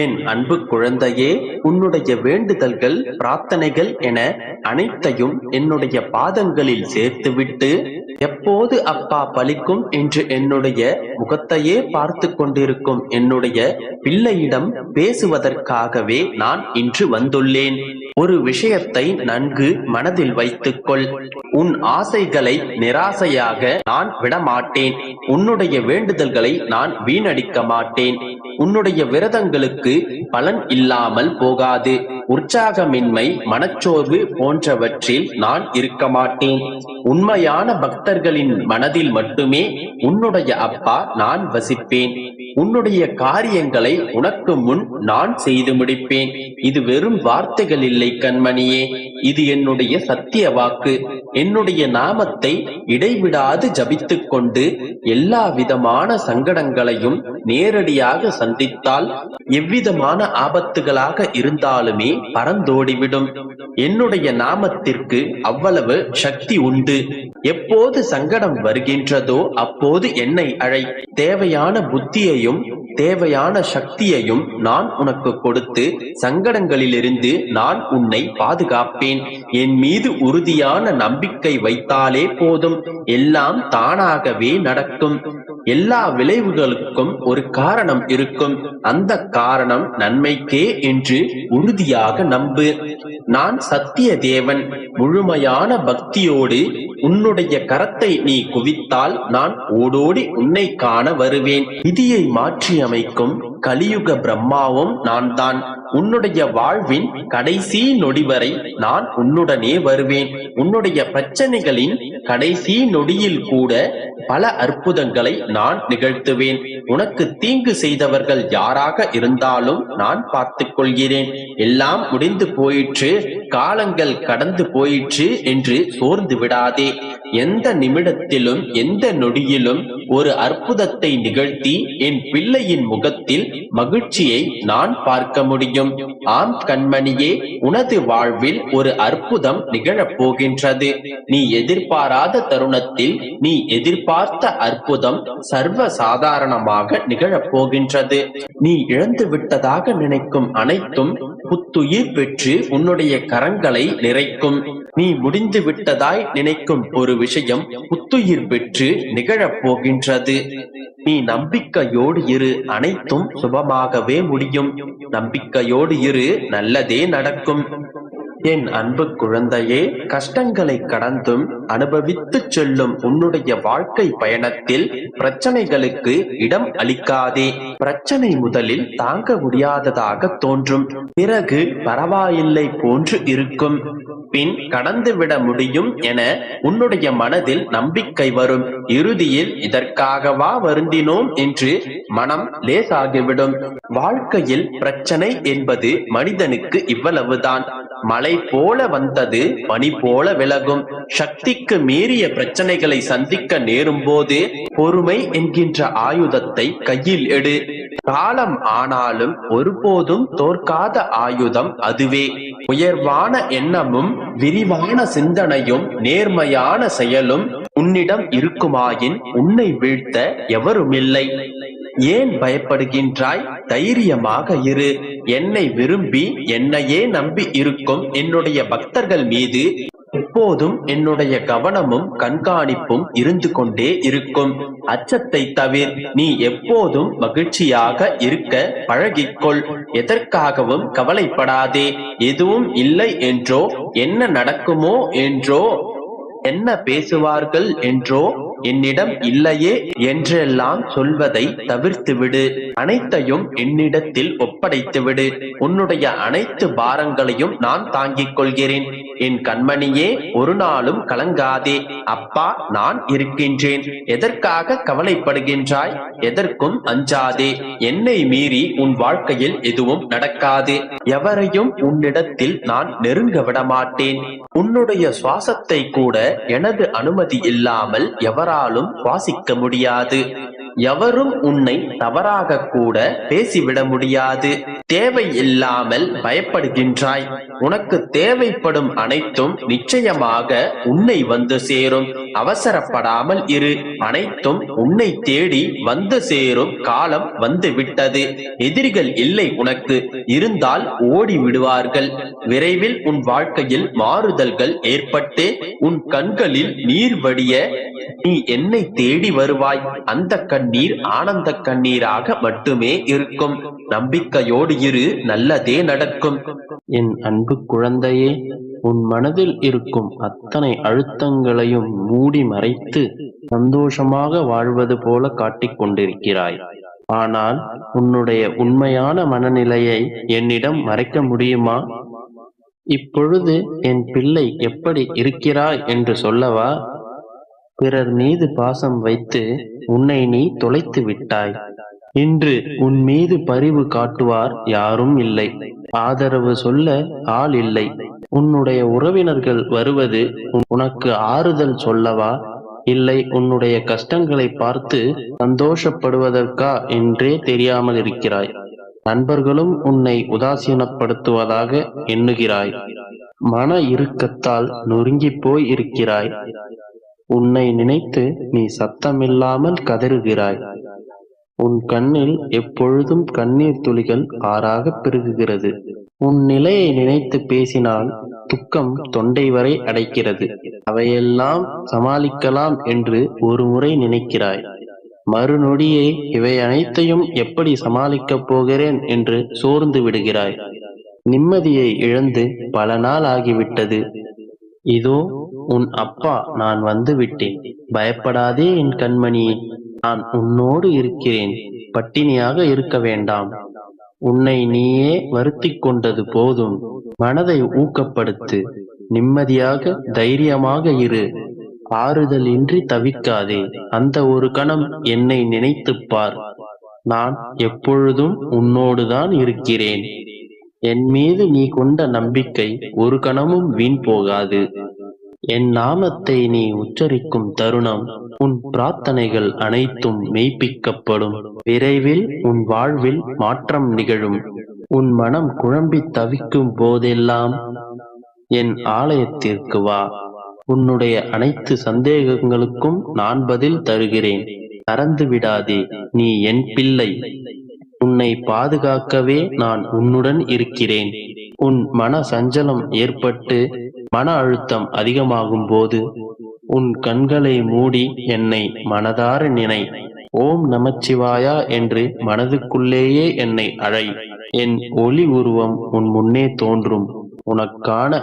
என் அன்பு குழந்தையே, உன்னுடைய வேண்டுதல்கள், பிரார்த்தனைகள் என அனைத்தையும் என்னுடைய பாதங்களில் சேர்த்துவிட்டு, எப்போது அப்பா பலிக்கும் என்று என்னுடைய முகத்தையே பார்த்து கொண்டிருக்கும் என்னுடைய பிள்ளையிடம் பேசுவதற்காகவே நான் இன்று வந்துள்ளேன். ஒரு விஷயத்தை நன்கு மனதில் வைத்துக்கொள். உன் ஆசைகளை நிராசையாக நான் விடமாட்டேன். உன்னுடைய வேண்டுதல்களை நான் வீணடிக்க மாட்டேன். உன்னுடைய விரதங்களுக்கு பலன் இல்லாமல் போகாது. உற்சாகமின்மை, மனச்சோர்வு போன்றவற்றில் நான் இருக்க மாட்டேன். உண்மையான பக்தர்களின் மனதில் மட்டுமே உன்னுடைய அப்பா நான் வசிப்பேன். உன்னுடைய காரியங்களை உனக்கு முன் நான் செய்து முடிப்பேன். இது வெறும் வார்த்தைகள் இல்லை கண்மணியே, இது என்னுடைய சத்திய வாக்கு. என்னுடைய நாமத்தை இடைவிடாது ஜபித்துக் கொண்டு எல்லா விதமான சங்கடங்களையும் நேரடியாக சந்தித்தால் எவ்விதமான ஆபத்துகளாக இருந்தாலுமே பறந்தோடிவிடும். என்னுடைய நாமத்திற்கு அவ்வளவு சக்தி உண்டு. எப்போது சங்கடம் வருகின்றதோ அப்போது என்னை அழை. தேவையான புத்தியையும் தேவையான சக்தியையும் நான் உனக்கு கொடுத்து சங்கடங்களிலிருந்து நான் உன்னை பாதுகாப்பேன். என் மீது உறுதியான நம்பிக்கை வைத்தாலே போதும், எல்லாம் தானாகவே நடக்கும். எல்லா விளைவுகளுக்கும் ஒரு காரணம் இருக்கும். அந்த காரணம் நன்மைக்கே என்று உறுதியாக நம்பு. நான் சத்திய தேவன். முழுமையான பக்தியோடு உன்னுடைய கரத்தை நீ குவித்தால் நான் ஓடோடி உன்னை காண வருவேன். விதியை மாற்றி அமைக்கும் கலியுக பிரம்மாவும் நான் தான். உன்னுடைய வாழ்வின் கடைசி நொடி வரை நான் உன்னுடனே வருவேன். உன்னுடைய பிரச்சனைகளின் கடைசி நொடியில் கூட பல அற்புதங்களை நான் நிகழ்த்துவேன். உனக்கு தீங்கு செய்தவர்கள் யாராக இருந்தாலும் நான் பார்த்துக் கொள்கிறேன். எல்லாம் முடிந்து போயிற்று, காலங்கள் கடந்து போயிற்று என்று சோர்ந்து விடாதே. எந்த நிமிடத்திலும் எந்த நொடியிலும் ஒரு அற்புதத்தை நிகழ்த்தி என் பிள்ளையின் முகத்தில் மகிழ்ச்சியை நான் பார்க்க முடியும். ஆம் கண்மணியே, உனது வாழ்வில் ஒரு அற்புதம் நிகழப் போகின்றது. நீ எதிர்பாராத தருணத்தில் நீ எதிர்பார்த்த அற்புதம் சர்வ சாதாரணமாக நிகழப் போகின்றது. நீ இழந்து விட்டதாக நினைக்கும் அனைத்தும் புத்துயிர் பெற்று உன்னுடைய கரங்களை நிறைக்கும். நீ முடிந்து விட்டதாய் நினைக்கும் ஒரு விஷயம் புத்துயிர் பெற்று நிகழப் போகின்றது. நீ நம்பிக்கையோடு இரு, அனைத்தும் சுபமாகவே முடியும். நம்பிக்கையோடு இரு, நல்லதே நடக்கும். என் அன்பு குழந்தையே, கஷ்டங்களை கடந்தும் அனுபவித்து செல்லும் உன்னுடைய வாழ்க்கை பயணத்தில் பிரச்சனைகளுக்கு இடம் அளிக்காதே. பிரச்சனை முதலில் தாங்க முடியாததாக தோன்றும், பிறகு பரவாயில்லை போன்று இருக்கும், பின் கடந்துவிட முடியும் என உன்னுடைய மனதில் நம்பிக்கை வரும். இறுதியில் இதற்காகவா வருந்தினோம் என்று மனம் லேசாகிவிடும். வாழ்க்கையில் பிரச்சனை என்பது மனிதனுக்கு இவ்வளவுதான். மழை போல வந்தது பனி போல விலகும். சக்திக்கு மீறிய பிரச்சனைகளை சந்திக்க நேரும் போது பொறுமை என்கின்ற ஆயுதத்தை கையில் எடு. காலம் ஆனாலும் ஒருபோதும் தோற்காத ஆயுதம் அதுவே. உயர்வான எண்ணமும் விரிவான சிந்தனையும் நேர்மையான செயலும் உன்னிடம் இருக்குமாயின் உன்னை வீழ்த்த எவருமில்லை. ஏன் பயப்படுகின்றாய்? தைரியமாக இரு. என்னை விரும்பி என்னையே நம்பி இருக்கும் என்னுடைய பக்தர்கள் மீது எப்போதும் என்னுடைய கவனமும் கண்காணிப்பும் இருந்து கொண்டே இருக்கும். அச்சத்தை தவிர நீ எப்போதும் மகிழ்ச்சியாக இருக்க பழகிக்கொள். எதற்காகவும் கவலைப்படாதே. எதுவும் இல்லை என்றோ, என்ன நடக்குமோ என்றோ, என்ன பேசுவார்கள் என்றோ, என்னிடம் இல்லையே என்றெல்லாம் சொல்வதை தவிர்த்துவிடு. அனைத்தையும் என்னிடத்தில் ஒப்படைத்துவிடு. உன்னுடைய அனைத்து பாரங்களையும் நான் தாங்கிக் கொள்கிறேன். என் கண்மணியே, ஒரு நாளும் கலங்காதே. அப்பா நான் இருக்கின்றேன். எதற்காக கவலைப்படுகின்றாய்? எதற்கும் அஞ்சாதே. என்னை மீறி உன் வாழ்க்கையில் எதுவும் நடக்காது. எவரையும் உன்னிடத்தில் நான் நெருங்க விடமாட்டேன். உன்னுடைய சுவாசத்தை கூட எனது அனுமதி இல்லாமல் எவராலும் சுவாசிக்க முடியாது. எவரும் உன்னை தவறாக கூட பேசிவிட முடியாது. தேவையில்லாமல் பயப்படுகின்றாய். உனக்கு தேவைப்படும் அனைத்தும் நிச்சயமாக உன்னை வந்து சேரும். அவசரப்படாமல் இரு. அனைத்தும் உன்னை தேடி வந்து சேரும் காலம் வந்து விட்டது. எதிரிகள் இல்லை உனக்கு, இருந்தால் ஓடி விடுவார்கள். விரைவில் உன் வாழ்க்கையில் மாறுதல்கள் ஏற்பட்டு உன் கண்களில் நீர் வடிய நீ என்னை தேடி வருவாய். அந்த கண்ணீர் ஆனந்த கண்ணீராக மட்டுமே இருக்கும். நம்பிக்கையோடு இரு, நல்லதே நடக்கும். என் அன்பு குழந்தையே, உன் மனதில் இருக்கும் அத்தனை அழுத்தங்களையும் மூடி மறைத்து சந்தோஷமாக வாழ்வது போல காட்டிக் கொண்டிருக்கிறாய். ஆனால் உன்னுடைய உண்மையான மனநிலையை என்னிடம் மறைக்க முடியுமா? இப்பொழுது என் பிள்ளை எப்படி இருக்கிறாய் என்று சொல்லவா? பிறர் மீது பாசம் வைத்து உன்னை நீ தொலைத்து விட்டாய். இன்று உன் மீது பரிவு காட்டுவார் யாரும் இல்லை. ஆதரவு சொல்ல ஆள் இல்லை. உன்னுடைய உறவினர்கள் வருவது உனக்கு ஆறுதல் சொல்லவா, இல்லை உன்னுடைய கஷ்டங்களை பார்த்து சந்தோஷப்படுவதற்கா என்றே தெரியாமல் இருக்கிறாய். நண்பர்களும் உன்னை உதாசீனப்படுத்துவதாக எண்ணுகிறாய். மன இறுக்கத்தால் நொறுங்கி போய் இருக்கிறாய். உன்னை நினைத்து நீ சத்தமில்லாமல் கதறுகிறாய். உன் கண்ணில் எப்பொழுதும் கண்ணீர் துளிகள் ஆறாக பெருகுகிறது. உன் நிலையை நினைத்து பேசினால் துக்கம் தொண்டை வரை அடைக்கிறது. அவையெல்லாம் சமாளிக்கலாம் என்று ஒரு முறை நினைக்கிறாய். மறுநொடியே இவை அனைத்தையும் எப்படி சமாளிக்கப் போகிறேன் என்று சோர்ந்து விடுகிறாய். நிம்மதியை இழந்து பல நாள் ஆகிவிட்டது. இதோ உன் அப்பா நான் வந்து விட்டேன். பயப்படாதே என் கண்மணியே, நான் உன்னோடு இருக்கிறேன். பட்டினியாக இருக்க வேண்டாம். உன்னை நீயே வருத்திக் கொண்டது போதும். மனதை ஊக்கப்படுத்து. நிம்மதியாக தைரியமாக இரு. ஆறுதல் இன்றி தவிக்காதே. அந்த ஒரு கணம் என்னை நினைத்துப் பார். நான் எப்பொழுதும் உன்னோடுதான் இருக்கிறேன். என் மீது நீ கொண்ட நம்பிக்கை ஒரு கணமும் வீண் போகாது. என் நாமத்தை நீ உச்சரிக்கும் தருணம் உன் பிரார்த்தனைகள் அனைத்தும் மெய்ப்பிக்கப்படும். விரைவில் உன் வாழ்வில் மாற்றம் நிகழும். உன் மனம் குழம்பி தவிக்கும் போதெல்லாம் என் ஆலயத்திற்கு வா. உன்னுடைய அனைத்து சந்தேகங்களுக்கும் நான் பதில் தருகிறேன். மறந்து விடாதே, நீ என் பிள்ளை. உன்னை பாதுகாக்கவே நான் உன்னுடன் இருக்கிறேன். உன் மன சஞ்சலம் ஏற்பட்டு மன அழுத்தம் அதிகமாகும் போது உன் கண்களை மூடி என்னை மனதார நினை. ஓம் நமச்சிவாயா என்று மனதுக்குள்ளேயே என்னை அழை. என் ஒளி உருவம் உன் முன்னே தோன்றும். உனக்கான